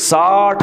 60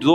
2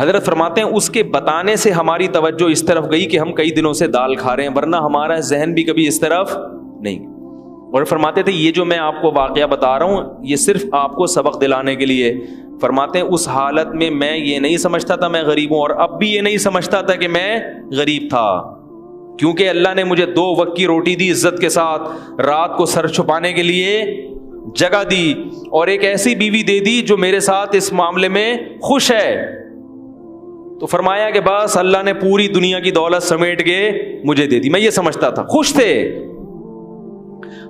حضرت فرماتے ہیں اس کے بتانے سے ہماری توجہ اس طرف گئی کہ ہم کئی دنوں سے دال کھا رہے ہیں، ورنہ ہمارا ذہن بھی کبھی اس طرف نہیں۔ اور فرماتے تھے یہ جو میں آپ کو واقعہ بتا رہا ہوں یہ صرف آپ کو سبق دلانے کے لیے۔ فرماتے ہیں اس حالت میں میں یہ نہیں سمجھتا تھا میں غریب ہوں، اور اب بھی یہ نہیں سمجھتا تھا کہ میں غریب تھا، کیونکہ اللہ نے مجھے 2 وقت کی روٹی دی عزت کے ساتھ، رات کو سر چھپانے کے لیے جگہ دی، اور ایک ایسی بیوی دے دی جو میرے ساتھ اس معاملے میں خوش ہے۔ تو فرمایا کہ بس اللہ نے پوری دنیا کی دولت سمیٹ کے مجھے دے دی، میں یہ سمجھتا تھا، خوش تھے۔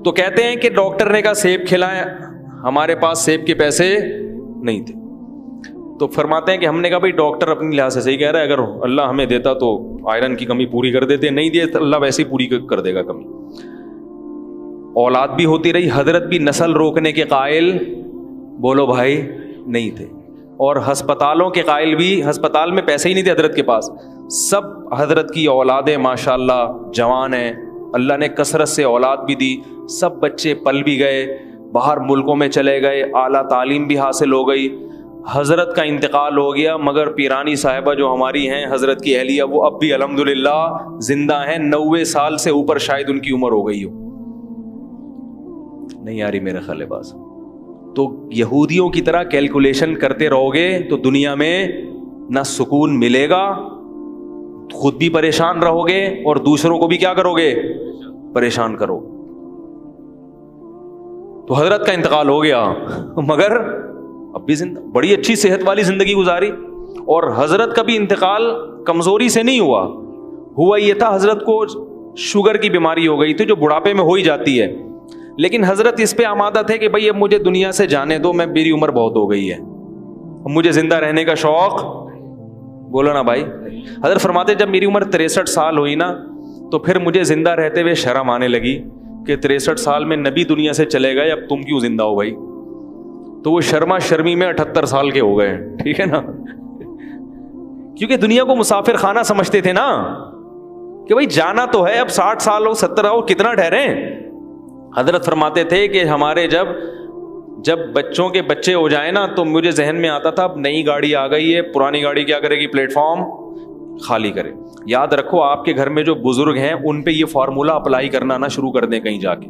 تو کہتے ہیں کہ ڈاکٹر نے کہا سیب کھلائیں، ہمارے پاس سیب کے پیسے نہیں تھے۔ تو فرماتے ہیں کہ ہم نے کہا بھائی ڈاکٹر اپنی لحاظ سے صحیح کہہ رہا ہے، اگر اللہ ہمیں دیتا تو آئرن کی کمی پوری کر دیتے، نہیں دے تو اللہ ویسے ہی پوری کر دے گا کمی۔ اولاد بھی ہوتی رہی، حضرت بھی نسل روکنے کے قائل بولو بھائی نہیں تھے، اور ہسپتالوں کے قائل بھی، ہسپتال میں پیسے ہی نہیں تھے حضرت کے پاس۔ سب حضرت کی اولادیں ماشاءاللہ جوان ہیں، اللہ نے کثرت سے اولاد بھی دی، سب بچے پل بھی گئے، باہر ملکوں میں چلے گئے، اعلیٰ تعلیم بھی حاصل ہو گئی۔ حضرت کا انتقال ہو گیا، مگر پیرانی صاحبہ جو ہماری ہیں حضرت کی اہلیہ، وہ اب بھی الحمدللہ زندہ ہیں، 90 سال سے اوپر شاید ان کی عمر ہو گئی ہو۔ نہیں آ رہی میرے خیال باز؟ تو یہودیوں کی طرح کیلکولیشن کرتے رہو گے تو دنیا میں نہ سکون ملے گا، خود بھی پریشان رہو گے اور دوسروں کو بھی کیا کرو گے؟ پریشان کرو۔ تو حضرت کا انتقال ہو گیا مگر اب بھی زندہ، بڑی اچھی صحت والی زندگی گزاری، اور حضرت کا بھی انتقال کمزوری سے نہیں ہوا یہ تھا حضرت کو شوگر کی بیماری ہو گئی تھی جو بڑھاپے میں ہو ہی جاتی ہے، لیکن حضرت اس پہ آمادہ تھے کہ بھائی اب مجھے دنیا سے جانے دو، میں میری عمر بہت ہو گئی ہے، اب مجھے زندہ رہنے کا شوق، بولو نا بھائی۔ حضرت فرماتے جب میری عمر 63 سال ہوئی نا تو پھر مجھے زندہ رہتے ہوئے شرم آنے لگی کہ 63 سال میں نبی دنیا سے چلے گئے، اب تم کیوں زندہ ہو بھائی؟ تو وہ شرما شرمی میں 78 سال کے ہو گئے، ٹھیک ہے نا، کیونکہ دنیا کو مسافر خانہ سمجھتے تھے نا، کہ بھائی جانا تو ہے، اب 60 سال ہو 70 ہو کتنا ٹھہرے۔ حضرت فرماتے تھے کہ ہمارے جب بچوں کے بچے ہو جائیں نا تو مجھے ذہن میں آتا تھا اب نئی گاڑی آ گئی ہے، پرانی گاڑی کیا کرے گی؟ پلیٹ فارم خالی کرے۔ یاد رکھو آپ کے گھر میں جو بزرگ ہیں ان پہ یہ فارمولا اپلائی کرنا نہ شروع کر دیں کہیں جا کے،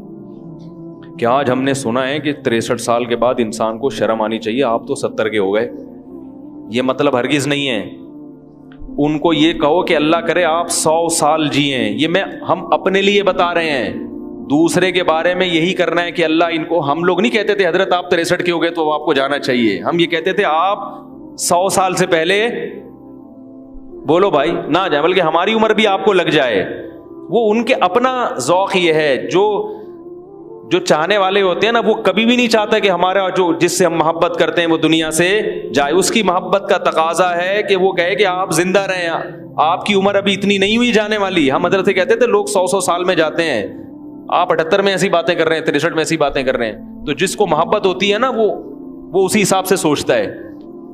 کہ آج ہم نے سنا ہے کہ 63 سال کے بعد انسان کو شرم آنی چاہیے، آپ تو 70 کے ہو گئے، یہ مطلب ہرگز نہیں ہے۔ ان کو یہ کہو کہ اللہ کرے آپ 100 سال جئیں، یہ ہم اپنے لیے بتا رہے ہیں، دوسرے کے بارے میں یہی کرنا ہے کہ اللہ ان کو، ہم لوگ نہیں کہتے تھے حضرت آپ 63 کے ہو گئے تو آپ کو جانا چاہیے، ہم یہ کہتے تھے آپ 100 سال سے پہلے بولو بھائی نہ جائے، بلکہ ہماری عمر بھی آپ کو لگ جائے۔ وہ ان کے اپنا ذوق یہ ہے، جو چاہنے والے ہوتے ہیں نا وہ کبھی بھی نہیں چاہتا کہ ہمارا جو جس سے ہم محبت کرتے ہیں وہ دنیا سے جائے، اس کی محبت کا تقاضا ہے کہ وہ کہے کہ آپ زندہ رہیں، آپ کی عمر ابھی اتنی نہیں ہوئی جانے والی۔ ہم حضرت سے کہتے تھے لوگ 100 سال میں جاتے ہیں، آپ 78 میں ایسی باتیں کر رہے ہیں، 63 میں ایسی باتیں کر رہے ہیں۔ تو جس کو محبت ہوتی ہے نا وہ اسی حساب سے سوچتا ہے۔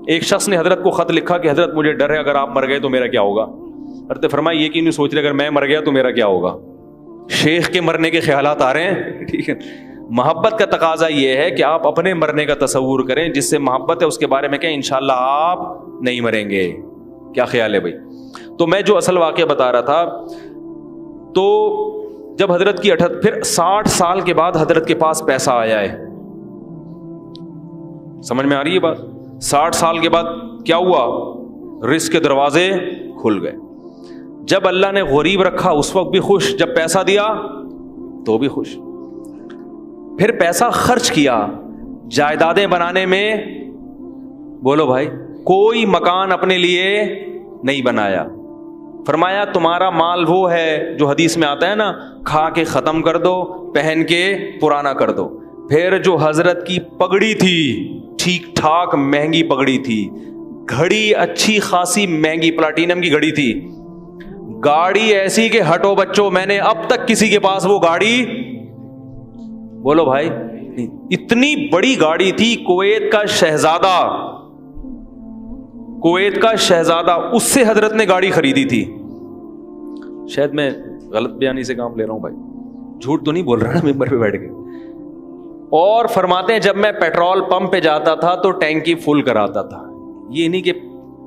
ایک شخص نے حضرت کو خط لکھا کہ حضرت مجھے ڈر ہے اگر آپ مر گئے تو میرا کیا ہوگا؟ حضرت فرمایا یہ کیوں نہیں سوچ رہے اگر میں مر گیا تو میرا کیا ہوگا؟ شیخ کے مرنے کے خیالات آ رہے ہیں، ٹھیک ہے۔ محبت کا تقاضا یہ ہے کہ آپ اپنے مرنے کا تصور کریں، جس سے محبت ہے اس کے بارے میں کہیں انشاءاللہ آپ نہیں مریں گے۔ کیا خیال ہے بھائی؟ تو میں جو اصل واقعہ بتا رہا تھا، تو جب حضرت کی پھر 60 سال کے بعد حضرت کے پاس پیسہ آیا ہے، سمجھ میں آ رہی ہے بات؟ 60 سال کے بعد کیا ہوا؟ رزق کے دروازے کھل گئے۔ جب اللہ نے غریب رکھا اس وقت بھی خوش، جب پیسہ دیا تو بھی خوش۔ پھر پیسہ خرچ کیا جائیدادیں بنانے میں، بولو بھائی، کوئی مکان اپنے لیے نہیں بنایا۔ فرمایا تمہارا مال وہ ہے جو حدیث میں آتا ہے نا، کھا کے ختم کر دو، پہن کے پرانا کر دو۔ پھر جو حضرت کی پگڑی تھی، ٹھیک ٹھاک مہنگی پگڑی تھی، گھڑی اچھی خاصی مہنگی پلاٹینم کی گھڑی تھی، گاڑی ایسی کہ ہٹو بچوں، میں نے اب تک کسی کے پاس وہ گاڑی، بولو بھائی، اتنی بڑی گاڑی تھی، کویت کا شہزادہ اس سے حضرت نے گاڑی خریدی تھی۔ شاید میں غلط بیانی سے کام لے رہا ہوں بھائی، جھوٹ تو نہیں بول رہا نا ممبر پہ بیٹھ کے۔ اور فرماتے ہیں جب میں پیٹرول پمپ پہ جاتا تھا تو ٹینکی فل کراتا تھا، یہ نہیں کہ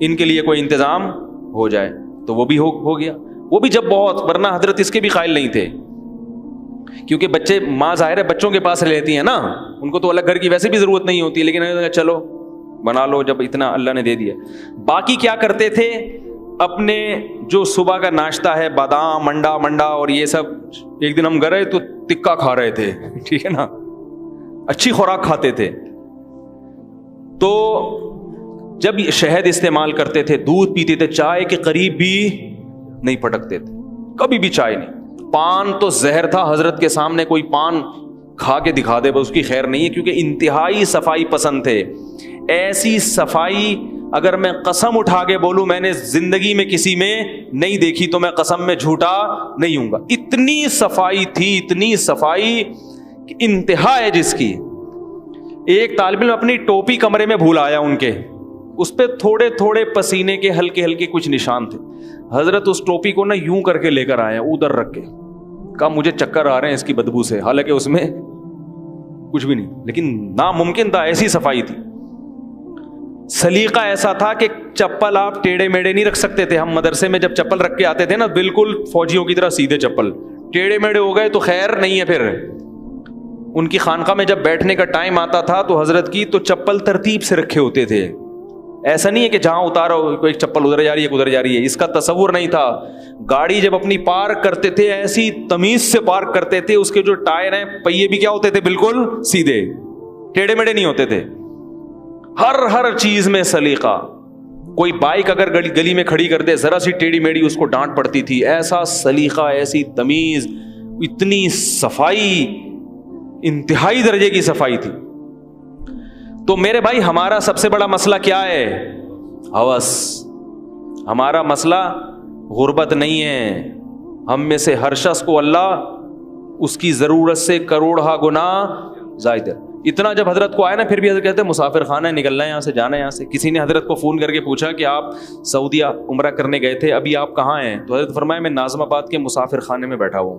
ان کے لیے کوئی انتظام ہو جائے. تو وہ بھی ہو گیا. وہ بھی جب بہت, ورنہ حضرت اس کے بھی قائل نہیں تھے, کیونکہ بچے, ماں ظاہر ہے بچوں کے پاس لیتی ہیں نا, ان کو تو الگ گھر کی ویسے بھی ضرورت نہیں ہوتی, لیکن چلو بنا لو جب اتنا اللہ نے دے دیا. باقی کیا کرتے تھے, اپنے جو صبح کا ناشتہ ہے, بادام, منڈا اور یہ سب, ایک دن ہم گئے تو تکا کھا رہے تھے, ٹھیک ہے نا, اچھی خوراک کھاتے تھے. تو جب شہد استعمال کرتے تھے, دودھ پیتے تھے, چائے کے قریب بھی نہیں پٹکتے تھے, کبھی بھی چائے نہیں. پان تو زہر تھا, حضرت کے سامنے کوئی پان کھا کے دکھا دے بس اس کی خیر نہیں ہے, کیونکہ انتہائی صفائی پسند تھے. ایسی صفائی اگر میں قسم اٹھا کے بولوں میں نے زندگی میں کسی میں نہیں دیکھی تو میں قسم میں جھوٹا نہیں ہوں گا. اتنی صفائی تھی, اتنی صفائی کہ انتہا ہے جس کی. ایک طالب علم اپنی ٹوپی کمرے میں بھول آیا ان کے, اس پہ تھوڑے تھوڑے پسینے کے ہلکے ہلکے کچھ نشان تھے. حضرت اس ٹوپی کو نا یوں کر کے لے کر آئے, ادھر رکھ کے, کہا مجھے چکر آ رہے ہیں اس کی بدبو سے, حالانکہ اس میں کچھ بھی نہیں, لیکن ناممکن تھا, ایسی صفائی تھی. سلیقہ ایسا تھا کہ چپل آپ ٹیڑھے میڑے نہیں رکھ سکتے تھے. ہم مدرسے میں جب چپل رکھ کے آتے تھے نا, بالکل فوجیوں کی طرح سیدھے چپل, ٹیڑھے میڑے ہو گئے تو خیر نہیں ہے. پھر ان کی خانقاہ میں جب بیٹھنے کا ٹائم آتا تھا تو حضرت کی تو چپل ترتیب سے رکھے ہوتے تھے. ایسا نہیں ہے کہ جہاں اتارو کوئی چپل ادھر جا رہی ہے ادھر جا رہی ہے, اس کا تصور نہیں تھا. گاڑی جب اپنی پارک کرتے تھے ایسی تمیز سے پارک کرتے تھے, اس کے جو ٹائر ہیں پہیے بھی کیا ہوتے تھے, بالکل سیدھے, ٹیڑھے میڑے نہیں ہوتے تھے. ہر چیز میں سلیقہ. کوئی بائک اگر گلی میں کھڑی کر دے, ذرا سی ٹیڑھی میڑھی اس کو ڈانٹ پڑتی تھی. ایسا سلیقہ, ایسی تمیز, اتنی صفائی, انتہائی درجے کی صفائی تھی. تو میرے بھائی ہمارا سب سے بڑا مسئلہ کیا ہے, ہوس. ہمارا مسئلہ غربت نہیں ہے. ہم میں سے ہر شخص کو اللہ اس کی ضرورت سے کروڑہ گنا زائد ہے. اتنا جب حضرت کو آیا نا, پھر بھی حضرت کہتے ہیں مسافر خانہ ہے, نکلنا ہے یہاں سے, جانا ہے یہاں سے. کسی نے حضرت کو فون کر کے پوچھا کہ آپ سعودیہ عمرہ کرنے گئے تھے, ابھی آپ کہاں ہیں؟ تو حضرت فرمایا میں ناظم آباد کے مسافر خانے میں بیٹھا ہوں.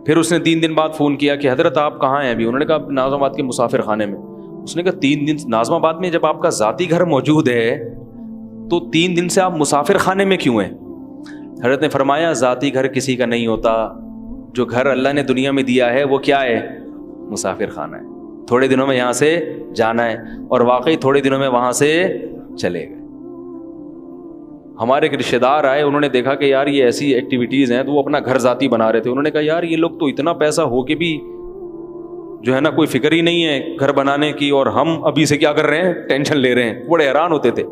پھر اس نے 3 دن بعد فون کیا کہ حضرت آپ کہاں ہیں ابھی؟ انہوں نے کہا ناظم آباد کے مسافر خانے میں. اس نے کہا 3 دن ناظم آباد میں جب آپ کا ذاتی گھر موجود ہے تو 3 دن سے آپ مسافر خانے میں کیوں ہیں؟ حضرت نے فرمایا ذاتی گھر کسی کا نہیں ہوتا, جو گھر اللہ نے دنیا میں دیا ہے وہ کیا ہے, مسافر خانہ ہے. تھوڑے دنوں میں یہاں سے جانا ہے, اور واقعی تھوڑے دنوں میں وہاں سے چلے گئے. ہمارے ایک رشتے دار آئے, انہوں نے دیکھا کہ یار یہ ایسی ایکٹیویٹیز ہیں, تو وہ اپنا گھر ذاتی بنا رہے تھے. انہوں نے کہا یار یہ لوگ تو اتنا پیسہ ہو کے بھی جو ہے نا کوئی فکر ہی نہیں ہے گھر بنانے کی, اور ہم ابھی سے کیا کر رہے ہیں, ٹینشن لے رہے ہیں. بڑے حیران ہوتے تھے.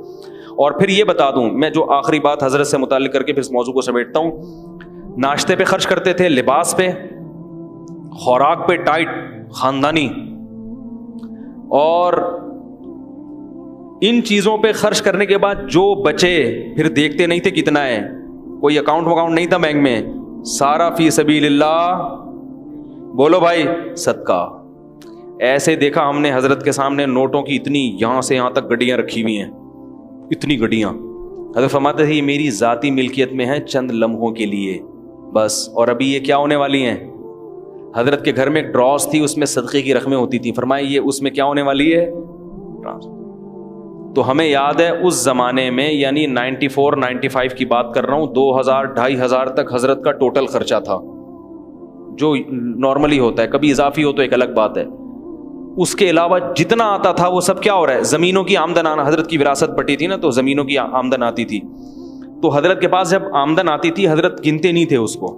اور پھر یہ بتا دوں میں, جو آخری بات حضرت سے متعلق کر کے پھر اس موضوع کو سمیٹتا ہوں. ناشتے پہ خرچ کرتے تھے, لباس پہ, خوراک پہ ٹائٹ خاندانی, اور ان چیزوں پہ خرچ کرنے کے بعد جو بچے پھر دیکھتے نہیں تھے کتنا ہے, کوئی اکاؤنٹ وکاؤنٹ نہیں تھا بینک میں, سارا فی سبیل اللہ. بولو بھائی صدقہ. ایسے دیکھا ہم نے حضرت کے سامنے نوٹوں کی اتنی یہاں سے یہاں تک گڈیاں رکھی ہوئی ہیں, اتنی گڈیاں. حضرت فرماتے تھے یہ میری ذاتی ملکیت میں ہے چند لمحوں کے لیے بس, اور ابھی یہ کیا ہونے والی ہیں. حضرت کے گھر میں ایک ڈراس تھی, اس میں صدقے کی رقمیں ہوتی تھیں. فرمایا یہ اس میں کیا ہونے والی ہے, تو ہمیں یاد ہے اس زمانے میں, یعنی 94-95 کی بات کر رہا ہوں, 2000-2500 تک حضرت کا ٹوٹل خرچہ تھا, جو نارملی ہوتا ہے. کبھی اضافی ہو تو ایک الگ بات ہے. اس کے علاوہ جتنا آتا تھا وہ سب کیا ہو رہا ہے, زمینوں کی آمدن آنا. حضرت کی وراثت بٹی تھی نا, تو زمینوں کی آمدن آتی تھی. تو حضرت کے پاس جب آمدن آتی تھی, حضرت گنتے نہیں تھے اس کو.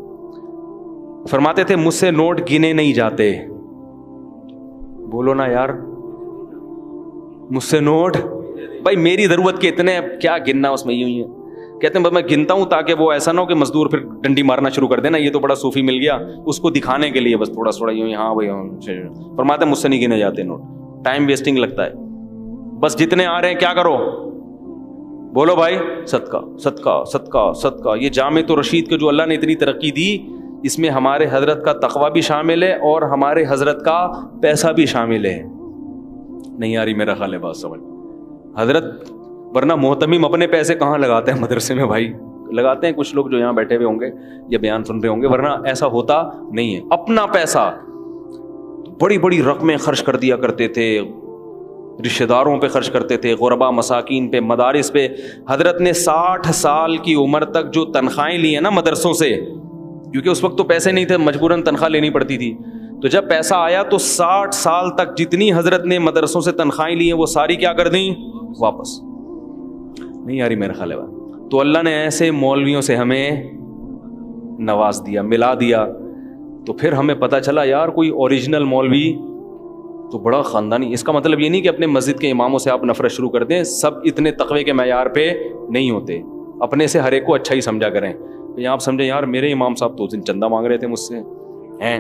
فرماتے تھے مجھ سے نوٹ گنے نہیں جاتے. بولو نا یار, مجھ سے نوٹ, بھائی میری ضرورت کے اتنے, کیا گننا اس میں. یوں ہی ہے کہتے ہیں میں گنتا ہوں تاکہ وہ ایسا نہ ہو کہ مزدور پھر ڈنڈی مارنا شروع کر دینا, یہ تو بڑا صوفی مل گیا, اس کو دکھانے کے لیے بس تھوڑا تھوڑا یوں. ہاں بھائی, فرماتے مجھ سے نہیں گنے جاتے نوٹ, ٹائم ویسٹنگ لگتا ہے. بس جتنے آ رہے ہیں کیا کرو, بولو بھائی صدقہ صدقہ صدقہ صدقہ. یہ جامع رشید کو جو اللہ نے اتنی ترقی دی, اس میں ہمارے حضرت کا تقویٰ بھی شامل ہے اور ہمارے حضرت کا پیسہ بھی شامل ہے. نہیں آ رہی میرا خیال ہے بات سمجھ حضرت, ورنہ محتمم اپنے پیسے کہاں لگاتے ہیں مدرسے میں بھائی, لگاتے ہیں کچھ لوگ جو یہاں بیٹھے ہوئے ہوں گے یا بیان سن رہے ہوں گے, ورنہ ایسا ہوتا نہیں ہے. اپنا پیسہ بڑی بڑی رقمیں خرچ کر دیا کرتے تھے, رشتہ داروں پہ خرچ کرتے تھے, غربا مساکین پہ, مدارس پہ. حضرت نے 60 سال کی عمر تک جو تنخواہیں لی ہیں نا مدرسوں سے, کیونکہ اس وقت تو پیسے نہیں تھے, مجبوراً تنخواہ لینی پڑتی تھی, تو جب پیسہ آیا تو 60 سال تک جتنی حضرت نے مدرسوں سے تنخواہیں لی ہیں وہ ساری کیا کر دیں, واپس. نہیں یاری میرا خیال ہے. تو اللہ نے ایسے مولویوں سے ہمیں نواز دیا, ملا دیا. تو پھر ہمیں پتہ چلا یار کوئی اوریجنل مولوی تو بڑا خاندانی. اس کا مطلب یہ نہیں کہ اپنے مسجد کے اماموں سے آپ نفرت شروع کر دیں, سب اتنے تقوی کے معیار پہ نہیں ہوتے. اپنے سے ہر ایک کو اچھا ہی سمجھا کریں. آپ سمجھیں یار میرے امام صاحب تو چندہ مانگ رہے تھے مجھ سے ہیں,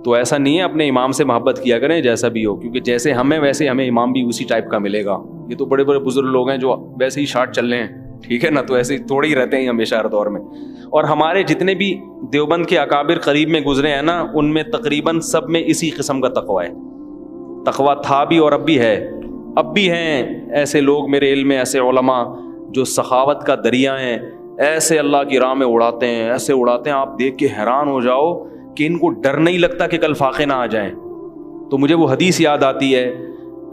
تو ایسا نہیں ہے. اپنے امام سے محبت کیا کریں جیسا بھی ہو, کیونکہ جیسے ہمیں ویسے ہمیں امام بھی اسی ٹائپ کا ملے گا. یہ تو بڑے بڑے بزرگ لوگ ہیں جو ویسے ہی شارٹ چل رہے ہیں, ٹھیک ہے نا, تو ایسے تھوڑے ہی رہتے ہیں ہمیشہ ہر دور میں. اور ہمارے جتنے بھی دیوبند کے اکابر قریب میں گزرے ہیں نا, ان میں تقریباً سب میں اسی قسم کا تقوی ہے. تقوی تھا بھی اور اب بھی ہے. اب بھی ہیں ایسے لوگ میرے علم میں, ایسے علماء جو سخاوت کا دریا ہیں, ایسے اللہ کی راہ میں اڑاتے ہیں, ایسے اڑاتے ہیں آپ دیکھ کے حیران ہو جاؤ کہ ان کو ڈر نہیں لگتا کہ کل فاقے نہ آ جائیں. تو مجھے وہ حدیث یاد آتی ہے,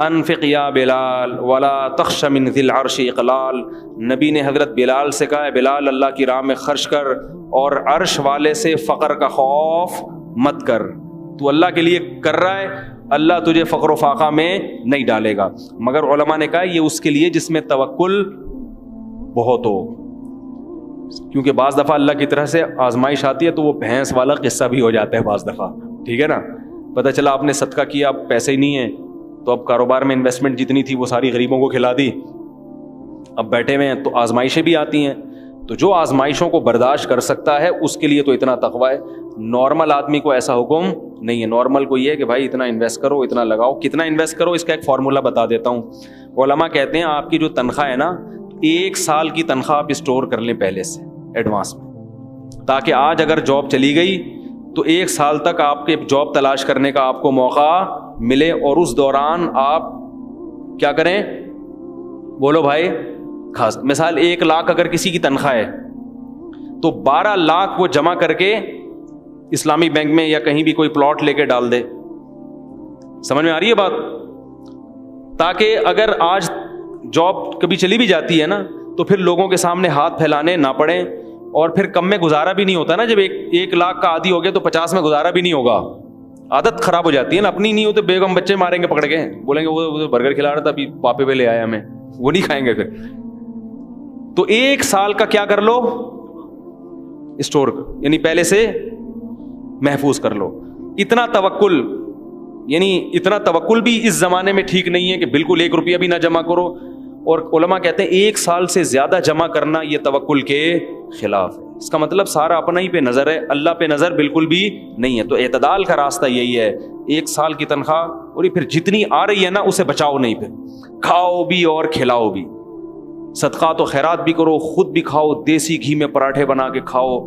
انفق یا بلال ولا تخش من ذی العرش اقلال. نبی نے حضرت بلال سے کہا ہے بلال اللہ کی راہ میں خرچ کر اور عرش والے سے فقر کا خوف مت کر. تو اللہ کے لیے کر رہا ہے, اللہ تجھے فقر و فاقہ میں نہیں ڈالے گا. مگر علماء نے کہا یہ اس کے لیے جس میں توکل بہت ہو, کیونکہ بعض دفعہ اللہ کی طرح سے آزمائش آتی ہے تو وہ بھینس والا قصہ بھی ہو جاتا ہے بعض دفعہ, ٹھیک ہے نا. پتہ چلا آپ نے صدقہ کیا, اب پیسے ہی نہیں ہیں, تو اب کاروبار میں انویسٹمنٹ جتنی تھی وہ ساری غریبوں کو کھلا دی, اب بیٹھے ہوئے ہیں. تو آزمائشیں بھی آتی ہیں, تو جو آزمائشوں کو برداشت کر سکتا ہے اس کے لیے تو اتنا تقوی ہے. نارمل آدمی کو ایسا حکم نہیں ہے. نارمل کو یہ ہے کہ بھائی اتنا انویسٹ کرو, اتنا لگاؤ. کتنا انویسٹ کرو اس کا ایک فارمولا بتا دیتا ہوں. علماء کہتے ہیں آپ کی جو تنخواہ ہے نا, 1 سال کی تنخواہ آپ اسٹور کر لیں پہلے سے ایڈوانس میں, تاکہ آج اگر جاب چلی گئی تو 1 سال تک آپ کے جاب تلاش کرنے کا آپ کو موقع ملے, اور اس دوران آپ کیا کریں, بولو بھائی. خاص مثال 1 لاکھ اگر کسی کی تنخواہ ہے تو 12 لاکھ وہ جمع کر کے اسلامی بینک میں یا کہیں بھی کوئی پلاٹ لے کے ڈال دے. سمجھ میں آ رہی ہے بات؟ تاکہ اگر آج جاب کبھی چلی بھی جاتی ہے نا تو پھر لوگوں کے سامنے ہاتھ پھیلانے نہ پڑیں, اور پھر کم میں گزارا بھی نہیں ہوتا نا. جب 1 لاکھ کا عادی ہو گیا تو 50 میں گزارا بھی نہیں ہوگا, عادت خراب ہو جاتی ہے نا. اپنی نہیں ہو تو بیگم بچے ماریں گے پکڑ کے, بولیں گے وہ برگر کھلا رہا تھا ابھی پاپے پہ لے آیا ہمیں, وہ نہیں کھائیں گے پھر. تو 1 سال کا کیا کر لو, اسٹور, یعنی پہلے سے محفوظ کر لو. اتنا توکل, یعنی اتنا توکل بھی اس زمانے میں ٹھیک نہیں ہے کہ بالکل 1 روپیہ بھی نہ جمع کرو. اور علماء کہتے ہیں 1 سال سے زیادہ جمع کرنا یہ توکل کے خلاف ہے. اس کا مطلب سارا اپنا ہی پہ نظر ہے, اللہ پہ نظر بالکل بھی نہیں ہے. تو اعتدال کا راستہ یہی ہے, 1 سال کی تنخواہ, اور پھر جتنی آ رہی ہے نا اسے بچاؤ نہیں, پھر کھاؤ بھی اور کھلاؤ بھی. صدقات و خیرات بھی کرو, خود بھی کھاؤ, دیسی گھی میں پراٹھے بنا کے کھاؤ,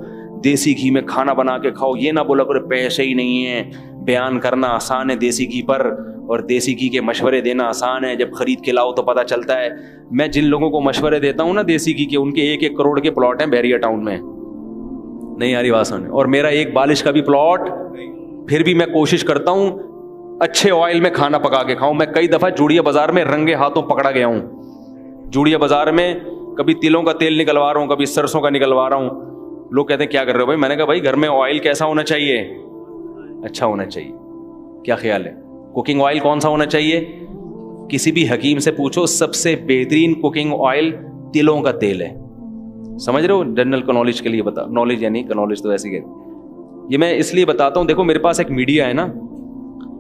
دیسی گھی میں کھانا بنا کے کھاؤ. یہ نہ بولا کرو پیسے ہی نہیں ہیں. بیان کرنا آسان ہے دیسی گھی پر, اور دیسی گھی کے مشورے دینا آسان ہے. جب خرید کے لاؤ تو پتہ چلتا ہے. میں جن لوگوں کو مشورے دیتا ہوں نا دیسی گھی کے, ان کے 1-1 کروڑ کے پلاٹ ہیں بیریا ٹاؤن میں. نہیں آ رہی بات سمجھ؟ اور میرا 1 بالش کا بھی پلاٹ. پھر بھی میں کوشش کرتا ہوں اچھے آئل میں کھانا پکا کے کھاؤں. میں کئی دفعہ جوڑیا بازار میں رنگے ہاتھوں پکڑا گیا ہوں. جوڑیا بازار میں کبھی تلوں کا تیل نکلوا رہا ہوں, کبھی سرسوں کا نکلوا رہا ہوں. لوگ کہتے ہیں کیا کر رہے ہو بھائی؟ میں نے کہا بھائی گھر میں آئل کیسا ہونا چاہیے, اچھا ہونا چاہیے. کیا خیال ہے کوکنگ آئل کون سا ہونا چاہیے؟ کسی بھی حکیم سے پوچھو, سب سے بہترین کوکنگ آئل تلوں کا تیل ہے. سمجھ رہے ہو؟ جنرل کا نالج کے لیے بتا, نالج یعنی کا نالج تو ایسے ہی. یہ میں اس لیے بتاتا ہوں, دیکھو میرے پاس ایک میڈیا ہے نا,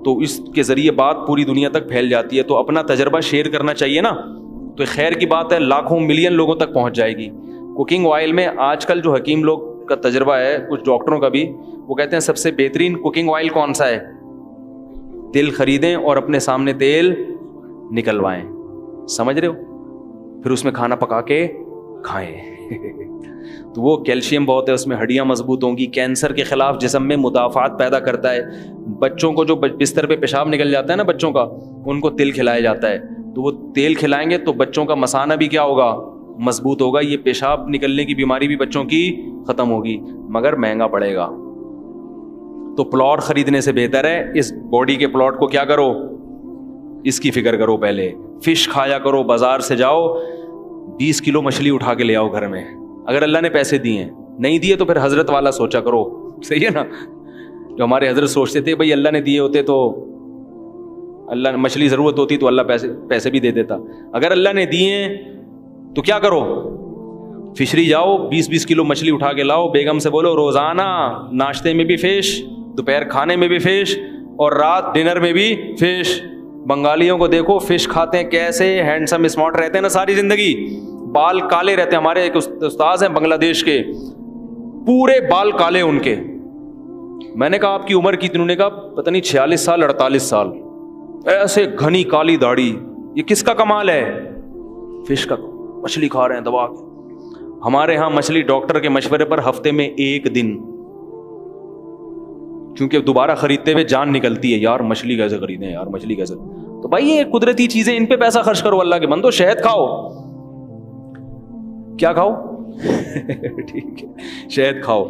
تو اس کے ذریعے بات پوری دنیا تک پھیل جاتی ہے, تو اپنا تجربہ شیئر کرنا چاہیے نا. تو خیر کی بات ہے, لاکھوں ملین لوگوں تک پہنچ جائے گی. کوکنگ آئل میں آج کل جو حکیم لوگ کا تجربہ ہے, کچھ ڈاکٹروں کا بھی, وہ کہتے ہیں سب سے بہترین کوکنگ آئل کون سا ہے؟ تیل خریدیں اور اپنے سامنے تیل نکلوائیں. سمجھ رہے ہو؟ پھر اس میں کھانا پکا کے کھائیں. تو وہ کیلشیم بہت ہے اس میں, ہڈیاں مضبوط ہوں گی, کینسر کے خلاف جسم میں مدافعات پیدا کرتا ہے. بچوں کو جو بستر پہ پیشاب نکل جاتا ہے نا بچوں کا, ان کو تل کھلایا جاتا ہے. تو وہ تیل کھلائیں گے تو بچوں کا مثانہ بھی کیا ہوگا؟ مضبوط ہوگا. یہ پیشاب نکلنے کی بیماری بھی بچوں کی ختم ہوگی, مگر مہنگا پڑے گا. تو پلاٹ خریدنے سے بہتر ہے اس باڈی کے پلاٹ کو کیا کرو, اس کی فکر کرو پہلے. فش کھایا کرو, بازار سے جاؤ 20 کلو مچھلی اٹھا کے لے آؤ گھر میں, اگر اللہ نے پیسے دیے ہیں. نہیں دیے تو پھر حضرت والا سوچا کرو, صحیح ہے نا. جو ہمارے حضرت سوچتے تھے بھائی اللہ نے دیے ہوتے تو اللہ نے مچھلی ضرورت ہوتی تو اللہ پیسے بھی دے دیتا. اگر اللہ نے دیے تو کیا کرو, فشری جاؤ 20 کلو مچھلی اٹھا کے لاؤ, بیگم سے بولو روزانہ ناشتے میں بھی فش, دوپہر کھانے میں بھی فش, اور رات ڈنر میں بھی فش. بنگالیوں کو دیکھو فش کھاتے ہیں کیسے ہینڈسم اسمارٹ رہتے ہیں نا ساری زندگی, بال کالے رہتے ہیں. ہمارے ایک استاذ ہیں بنگلہ دیش کے, پورے بال کالے ان کے. میں نے کہا آپ کی عمر کتنی؟ انہوں نے کہا پتہ نہیں 46 سال 48 سال. ایسے گھنی کالی داڑھی, یہ کس کا کمال ہے؟ فش کا, مچھلی کھا رہے ہیں دبا کے. ہمارے ہاں مچھلی ڈاکٹر کے مشورے پر ہفتے میں 1 دن, کیونکہ دوبارہ خریدتے ہوئے جان نکلتی ہے, یار مچھلی کیسے خریدیں, یار مچھلی کیسے. تو بھائی یہ قدرتی چیزیں, ان پہ پیسہ خرچ کرو اللہ کے بندو. شہد کھاؤ, کیا کھاؤ ٹھیک ہے شہد کھاؤ,